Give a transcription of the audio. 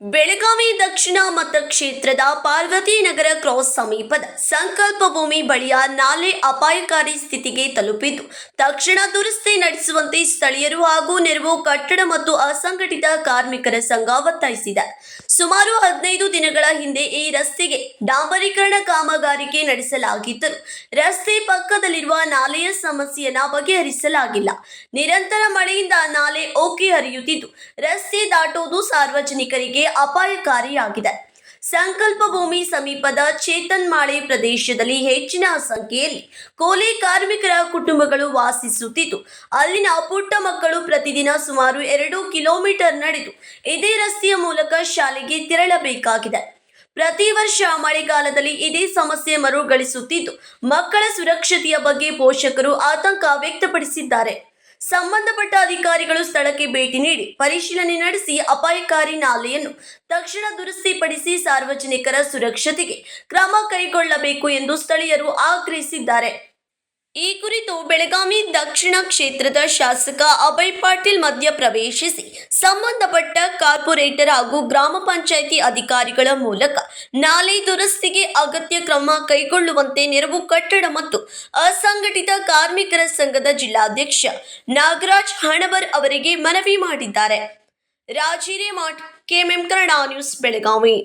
ಬೆಳಗಾವಿ ದಕ್ಷಿಣ ಮತಕ್ಷೇತ್ರದ ಪಾರ್ವತಿ ನಗರ ಕ್ರಾಸ್ ಸಮೀಪದ ಸಂಕಲ್ಪ ಭೂಮಿ ಬಳಿಯ ನಾಲೆ ಅಪಾಯಕಾರಿ ಸ್ಥಿತಿಗೆ ತಲುಪಿದ್ದು, ತಕ್ಷಣ ದುರಸ್ತಿ ನಡೆಸುವಂತೆ ಸ್ಥಳೀಯರು ಹಾಗೂ ನೆರವು ಕಟ್ಟಡ ಮತ್ತು ಅಸಂಘಟಿತ ಕಾರ್ಮಿಕರ ಸಂಘ ಒತ್ತಾಯಿಸಿದೆ. ಸುಮಾರು 15 ದಿನಗಳ ಹಿಂದೆ ಈ ರಸ್ತೆಗೆ ಡಾಂಬರೀಕರಣ ಕಾಮಗಾರಿಕೆ ನಡೆಸಲಾಗಿದ್ದರೂ ರಸ್ತೆ ಪಕ್ಕದಲ್ಲಿರುವ ನಾಲೆಯ ಸಮಸ್ಯೆಯನ್ನು ಬಗೆಹರಿಸಲಾಗಿಲ್ಲ. ನಿರಂತರ ಮಳೆಯಿಂದ ನಾಲೆ ಉಕ್ಕಿ ಹರಿಯುತ್ತಿದ್ದು, ರಸ್ತೆ ದಾಟುವುದು ಸಾರ್ವಜನಿಕರಿಗೆ ಅಪಾಯಕಾರಿಯಾಗಿದೆ. ಸಂಕಲ್ಪ ಭೂಮಿ ಸಮೀಪದ ಚೇತನ್ಮಾಳೆ ಪ್ರದೇಶದಲ್ಲಿ ಹೆಚ್ಚಿನ ಸಂಖ್ಯೆಯಲ್ಲಿ ಕೂಲಿ ಕಾರ್ಮಿಕರ ಕುಟುಂಬಗಳು ವಾಸಿಸುತ್ತಿದ್ದು, ಅಲ್ಲಿನ ಪುಟ್ಟ ಮಕ್ಕಳು ಪ್ರತಿದಿನ ಸುಮಾರು 2 ಕಿಲೋಮೀಟರ್ ನಡೆದು ಇದೇ ರಸ್ತೆಯ ಮೂಲಕ ಶಾಲೆಗೆ ತೆರಳಬೇಕಾಗಿದೆ. ಪ್ರತಿ ವರ್ಷ ಮಳೆಗಾಲದಲ್ಲಿ ಇದೇ ಸಮಸ್ಯೆ ಮರುಗಳಿಸುತ್ತಿದ್ದು, ಮಕ್ಕಳ ಸುರಕ್ಷತೆಯ ಬಗ್ಗೆ ಪೋಷಕರು ಆತಂಕ ವ್ಯಕ್ತಪಡಿಸಿದ್ದಾರೆ. ಸಂಬಂಧಪಟ್ಟ ಅಧಿಕಾರಿಗಳು ಸ್ಥಳಕ್ಕೆ ಭೇಟಿ ನೀಡಿ ಪರಿಶೀಲನೆ ನಡೆಸಿ ಅಪಾಯಕಾರಿ ನಾಲೆಯನ್ನು ತಕ್ಷಣ ದುರಸ್ತಿಪಡಿಸಿ ಸಾರ್ವಜನಿಕರ ಸುರಕ್ಷತೆಗೆ ಕ್ರಮ ಕೈಗೊಳ್ಳಬೇಕು ಎಂದು ಸ್ಥಳೀಯರು ಆಗ್ರಹಿಸಿದ್ದಾರೆ. ಈ ಕುರಿತು ಬೆಳಗಾವಿ ದಕ್ಷಿಣ ಕ್ಷೇತ್ರದ ಶಾಸಕ ಅಭಯ್ ಪಾಟೀಲ್ ಮಧ್ಯಪ್ರವೇಶಿಸಿ ಸಂಬಂಧಪಟ್ಟ ಕಾರ್ಪೊರೇಟರ್ ಹಾಗೂ ಗ್ರಾಮ ಪಂಚಾಯಿತಿ ಅಧಿಕಾರಿಗಳ ಮೂಲಕ ನಾಲೆ ದುರಸ್ತಿಗೆ ಅಗತ್ಯ ಕ್ರಮ ಕೈಗೊಳ್ಳುವಂತೆ ನೆರವು ಕಟ್ಟಡ ಮತ್ತು ಅಸಂಘಟಿತ ಕಾರ್ಮಿಕರ ಸಂಘದ ಜಿಲ್ಲಾಧ್ಯಕ್ಷ ನಾಗರಾಜ್ ಹಣಬರ್ ಅವರಿಗೆ ಮನವಿ ಮಾಡಿದ್ದಾರೆ. ರಾಜಿರೇಮಠ್, ಕೆಎಂಎಂ ಕನ್ನಡ ನ್ಯೂಸ್, ಬೆಳಗಾವಿ.